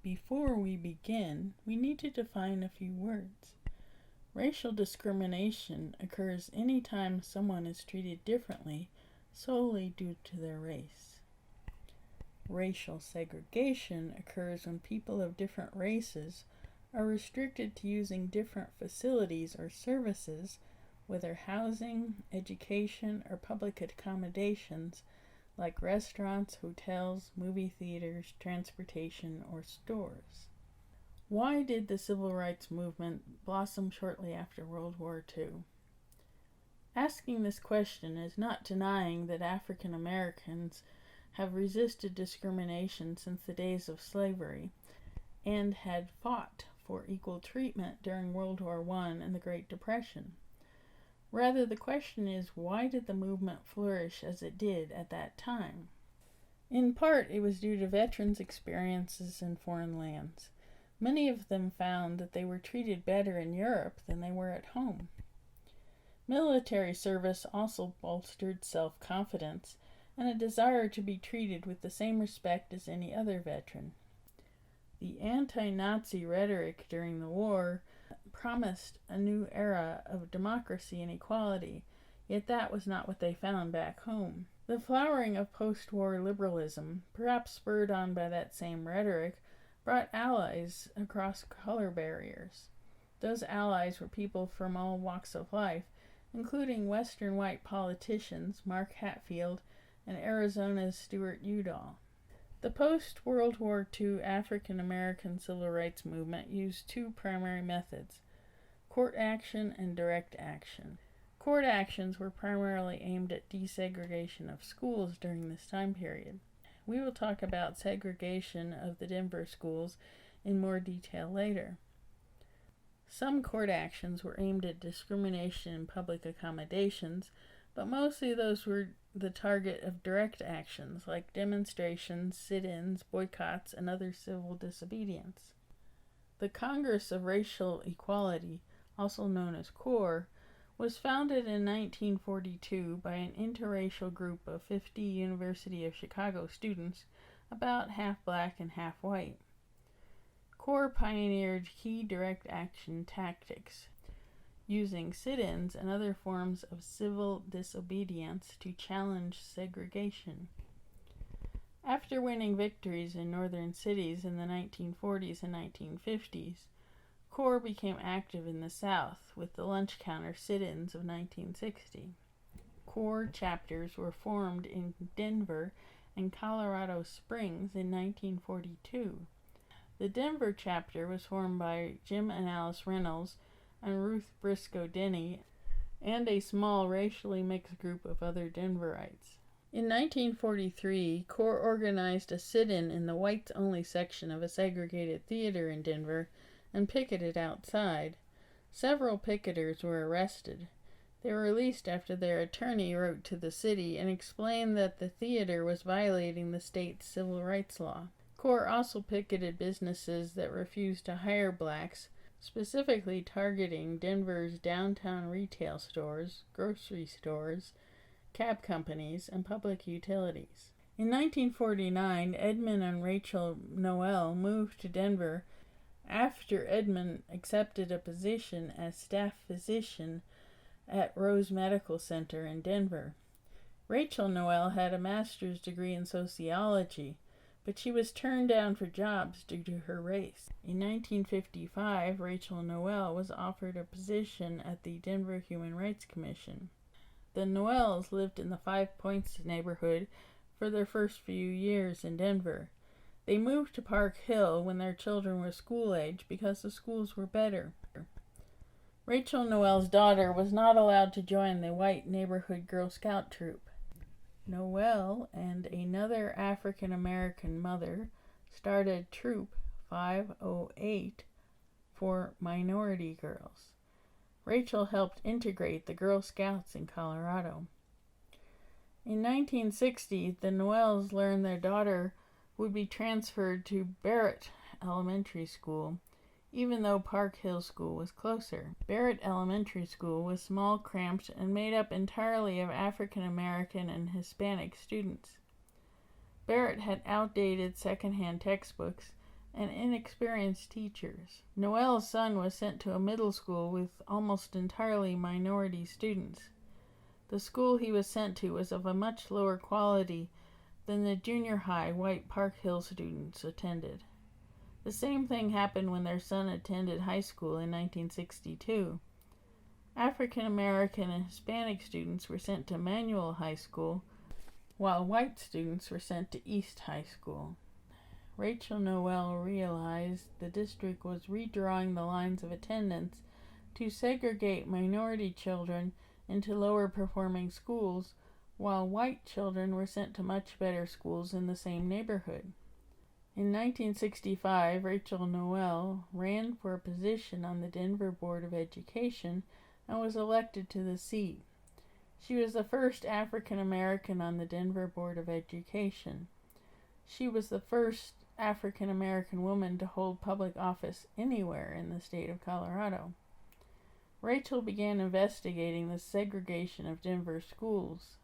Before we begin, we need to define a few words. Racial discrimination occurs anytime someone is treated differently solely due to their race. Racial segregation occurs when people of different races are restricted to using different facilities or services, whether housing, education, or public accommodations like restaurants, hotels, movie theaters, transportation, or stores. Why did the civil rights movement blossom shortly after World War II? Asking this question is not denying that African Americans have resisted discrimination since the days of slavery and had fought for equal treatment during World War I and the Great Depression. Rather, the question is, why did the movement flourish as it did at that time? In part, it was due to veterans' experiences in foreign lands. Many of them found that they were treated better in Europe than they were at home. Military service also bolstered self-confidence and a desire to be treated with the same respect as any other veteran. The anti-Nazi rhetoric during the war promised a new era of democracy and equality, yet that was not what they found back home. The flowering of post-war liberalism, perhaps spurred on by that same rhetoric, brought allies across color barriers. Those allies were people from all walks of life, including Western white politicians Mark Hatfield and Arizona's Stuart Udall. The post-World War II African American civil rights movement used two primary methods: court action and direct action. Court actions were primarily aimed at desegregation of schools during this time period. We will talk about segregation of the Denver schools in more detail later. Some court actions were aimed at discrimination in public accommodations, but mostly those were the target of direct actions like demonstrations, sit-ins, boycotts, and other civil disobedience. The Congress of Racial Equality, also known as CORE, was founded in 1942 by an interracial group of 50 University of Chicago students, about half black and half white. CORE pioneered key direct action tactics, using sit-ins and other forms of civil disobedience to challenge segregation. After winning victories in northern cities in the 1940s and 1950s, CORE became active in the South with the lunch counter sit-ins of 1960. CORE chapters were formed in Denver and Colorado Springs in 1942. The Denver chapter was formed by Jim and Alice Reynolds and Ruth Briscoe Denny, and a small racially mixed group of other Denverites. In 1943, CORE organized a sit-in in the whites-only section of a segregated theater in Denver and picketed outside. Several picketers were arrested. They were released after their attorney wrote to the city and explained that the theater was violating the state's civil rights law. CORE also picketed businesses that refused to hire blacks, specifically targeting Denver's downtown retail stores, grocery stores, cab companies, and public utilities. In 1949, Edmund and Rachel Noel moved to Denver after Edmund accepted a position as staff physician at Rose Medical Center in Denver. Rachel Noel had a master's degree in sociology, but she was turned down for jobs due to her race. In 1955, Rachel Noel was offered a position at the Denver Human Rights Commission. The Noels lived in the Five Points neighborhood for their first few years in Denver. They moved to Park Hill when their children were school age because the schools were better. Rachel Noel's daughter was not allowed to join the white neighborhood Girl Scout troop. Noel and another African American mother started Troop 508 for minority girls. Rachel helped integrate the Girl Scouts in Colorado. In 1960, the Noels learned their daughter would be transferred to Barrett Elementary School, even though Park Hill School was closer. Barrett Elementary School was small, cramped, and made up entirely of African American and Hispanic students. Barrett had outdated second-hand textbooks and inexperienced teachers. Noel's son was sent to a middle school with almost entirely minority students. The school he was sent to was of a much lower quality than the junior high white Park Hill students attended. The same thing happened when their son attended high school in 1962. African American and Hispanic students were sent to Manual High School, while white students were sent to East High School. Rachel Noel realized the district was redrawing the lines of attendance to segregate minority children into lower performing schools, while white children were sent to much better schools in the same neighborhood. In 1965, Rachel Noel ran for a position on the Denver Board of Education and was elected to the seat. She was the first African American on the Denver Board of Education. She was the first African American woman to hold public office anywhere in the state of Colorado. Rachel began investigating the segregation of Denver schools.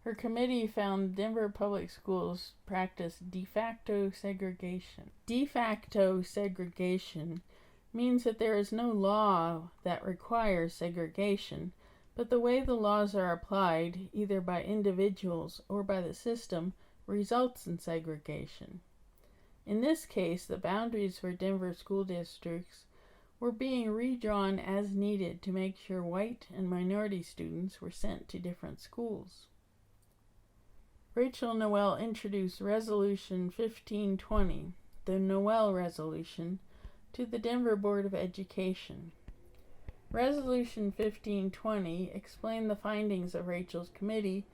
Her committee found Denver public schools practice de facto segregation. De facto segregation means that there is no law that requires segregation, but the way the laws are applied, either by individuals or by the system, results in segregation. In this case, the boundaries for Denver school districts were being redrawn as needed to make sure white and minority students were sent to different schools. Rachel Noel introduced Resolution 1520, the Noel Resolution, to the Denver Board of Education. Resolution 1520 explained the findings of Rachel's committee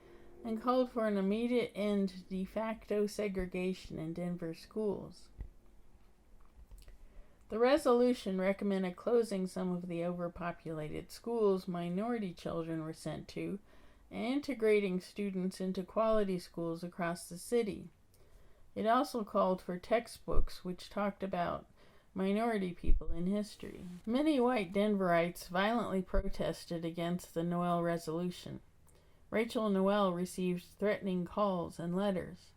and called for an immediate end to de facto segregation in Denver schools. The resolution recommended closing some of the overpopulated schools minority children were sent to and integrating students into quality schools across the city. It also called for textbooks which talked about minority people in history. Many white Denverites violently protested against the Noel Resolution. Rachel Noel received threatening calls and letters.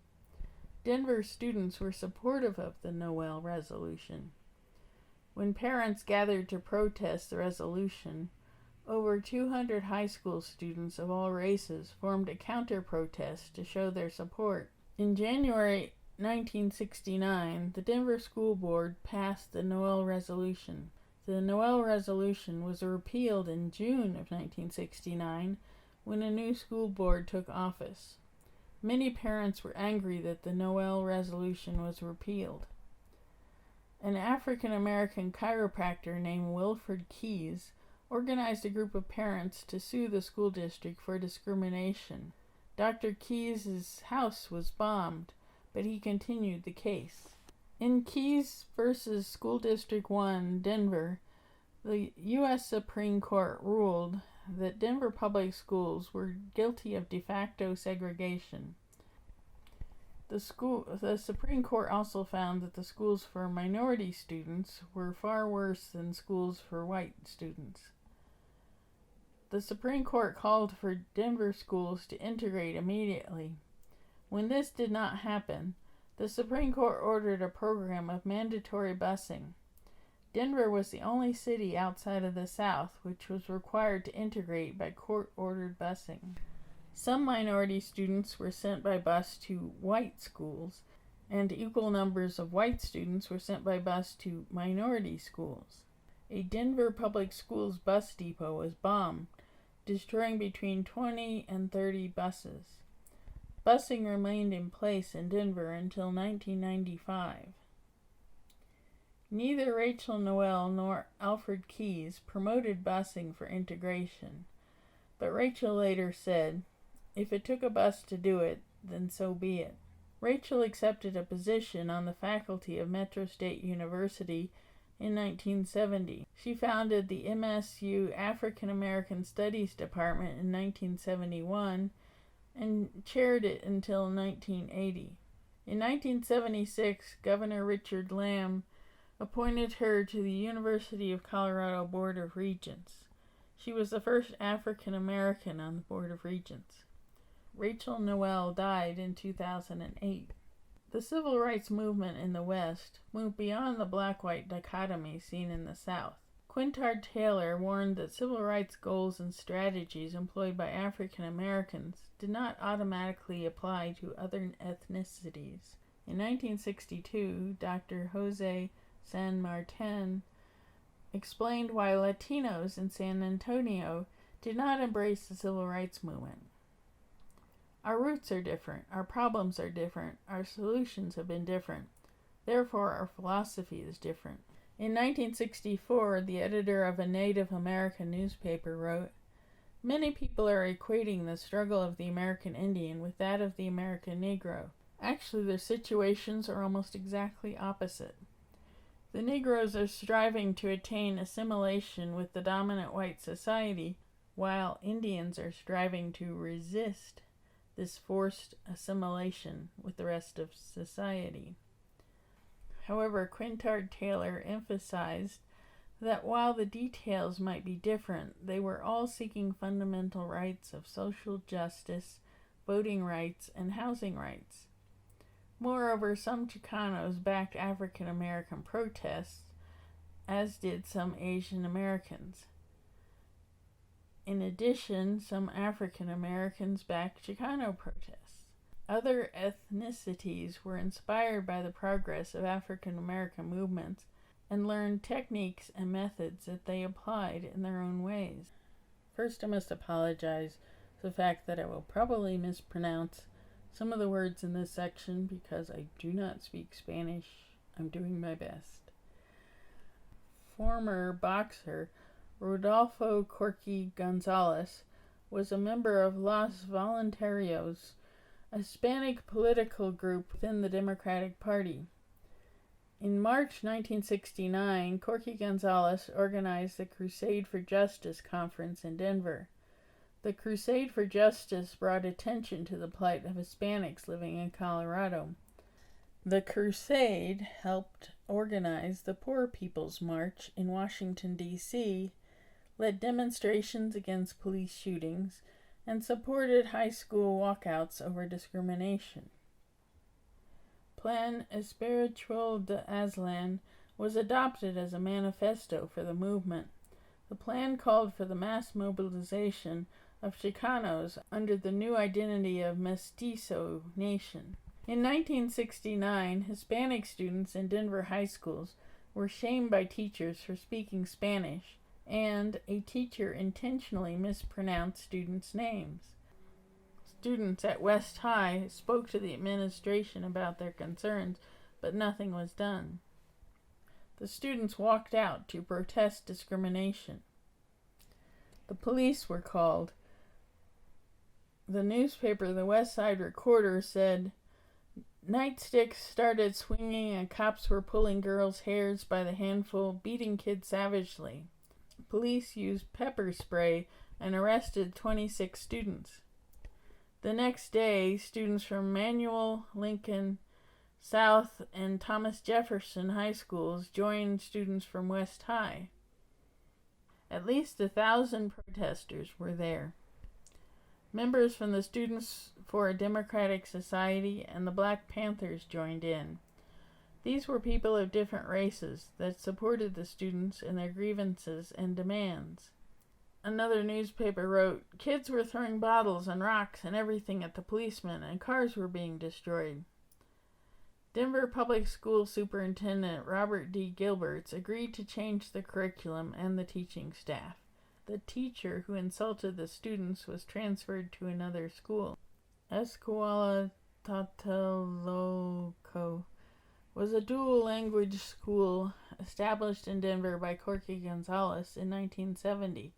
Denver students were supportive of the Noel Resolution. When parents gathered to protest the resolution, over 200 high school students of all races formed a counter-protest to show their support. In January 1969, the Denver School Board passed the Noel Resolution. The Noel Resolution was repealed in June of 1969 when a new school board took office. Many parents were angry that the Noel Resolution was repealed. An African American chiropractor named Wilfred Keyes organized a group of parents to sue the school district for discrimination. Dr. Keyes' house was bombed, but he continued the case. In Keyes versus School District 1, Denver, the U.S. Supreme Court ruled that Denver public schools were guilty of de facto segregation. The Supreme Court also found that the schools for minority students were far worse than schools for white students. The Supreme Court called for Denver schools to integrate immediately. When this did not happen, the Supreme Court ordered a program of mandatory busing. Denver was the only city outside of the South which was required to integrate by court-ordered busing. Some minority students were sent by bus to white schools, and equal numbers of white students were sent by bus to minority schools. A Denver public schools bus depot was bombed, destroying between 20 and 30 buses. Busing remained in place in Denver until 1995. Neither Rachel Noel nor Alfred Keyes promoted busing for integration, but Rachel later said, "If it took a bus to do it, then so be it." Rachel accepted a position on the faculty of Metro State University in 1970. She founded the MSU African American Studies Department in 1971 and chaired it until 1980. In 1976, Governor Richard Lamb appointed her to the University of Colorado Board of Regents. She was the first African American on the Board of Regents. Rachel Noel died in 2008. The civil rights movement in the West moved beyond the black-white dichotomy seen in the South. Quintard Taylor warned that civil rights goals and strategies employed by African Americans did not automatically apply to other ethnicities. In 1962, Dr. Jose San Martin explained why Latinos in San Antonio did not embrace the civil rights movement. Our roots are different, our problems are different, our solutions have been different. Therefore, our philosophy is different. In 1964, the editor of a Native American newspaper wrote, "Many people are equating the struggle of the American Indian with that of the American Negro. Actually, their situations are almost exactly opposite. The Negroes are striving to attain assimilation with the dominant white society, while Indians are striving to resist this forced assimilation with the rest of society." However, Quintard Taylor emphasized that while the details might be different, they were all seeking fundamental rights of social justice, voting rights, and housing rights. Moreover, some Chicanos backed African American protests, as did some Asian Americans. In addition, some African Americans backed Chicano protests. Other ethnicities were inspired by the progress of African American movements and learned techniques and methods that they applied in their own ways. First, I must apologize for the fact that I will probably mispronounce some of the words in this section because I do not speak Spanish. I'm doing my best. Former boxer Rodolfo Corky Gonzalez was a member of Los Voluntarios, a Hispanic political group within the Democratic Party. In March 1969, Corky Gonzalez organized the Crusade for Justice conference in Denver. The Crusade for Justice brought attention to the plight of Hispanics living in Colorado. The Crusade helped organize the Poor People's March in Washington, D.C., led demonstrations against police shootings, and supported high school walkouts over discrimination. Plan Espiritual de Aztlan was adopted as a manifesto for the movement. The plan called for the mass mobilization of Chicanos under the new identity of Mestizo Nation. In 1969, Hispanic students in Denver high schools were shamed by teachers for speaking Spanish, and a teacher intentionally mispronounced students' names. Students at West High spoke to the administration about their concerns, but nothing was done. The students walked out to protest discrimination. The police were called. The newspaper, the West Side Recorder, said, "Nightsticks started swinging and cops were pulling girls' hairs by the handful, beating kids savagely. Police used pepper spray and arrested 26 students. The next day, students from Manuel, Lincoln, South, and Thomas Jefferson high schools joined students from West High. At least 1,000 protesters were there. Members from the Students for a Democratic Society and the Black Panthers joined in. These were people of different races that supported the students in their grievances and demands." Another newspaper wrote, "Kids were throwing bottles and rocks and everything at the policemen, and cars were being destroyed." Denver Public School Superintendent Robert D. Gilberts agreed to change the curriculum and the teaching staff. The teacher who insulted the students was transferred to another school. Escuela Tlatelolco was a dual-language school established in Denver by Corky Gonzalez in 1970.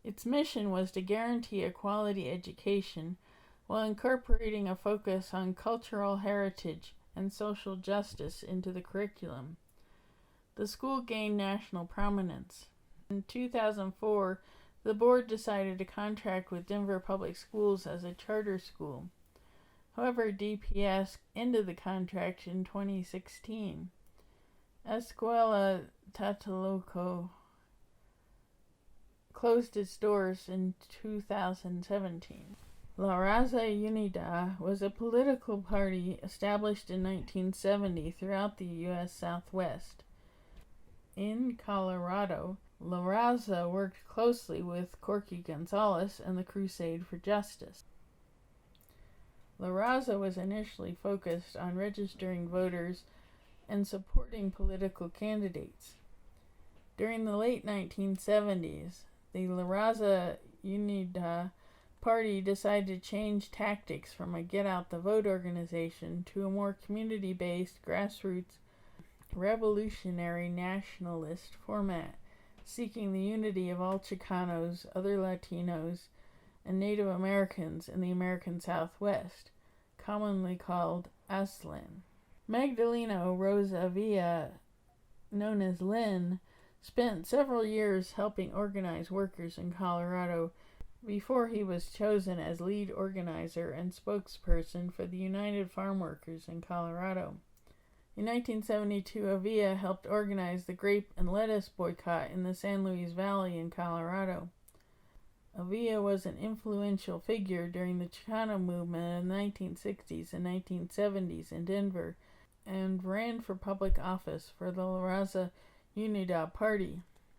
Its mission was to guarantee a quality education while incorporating a focus on cultural heritage and social justice into the curriculum. The school gained national prominence. In 2004, the board decided to contract with Denver Public Schools as a charter school. However, DPS ended the contract in 2016. Escuela Tlatelolco closed its doors in 2017. La Raza Unida was a political party established in 1970 throughout the U.S. Southwest. In Colorado, La Raza worked closely with Corky Gonzalez and the Crusade for Justice. La Raza was initially focused on registering voters and supporting political candidates. During the late 1970s, the La Raza Unida party decided to change tactics from a get-out-the-vote organization to a more community-based, grassroots, revolutionary nationalist format, seeking the unity of all Chicanos, other Latinos, and Native Americans in the American Southwest, commonly called Aztlán. Magdaleno Rosa Villa, known as Lynn, spent several years helping organize workers in Colorado before he was chosen as lead organizer and spokesperson for the United Farm Workers in Colorado. In 1972, Avila helped organize the grape and lettuce boycott in the San Luis Valley in Colorado. Avila was an influential figure during the Chicano Movement in the 1960s and 1970s in Denver and ran for public office for the La Raza Unida party.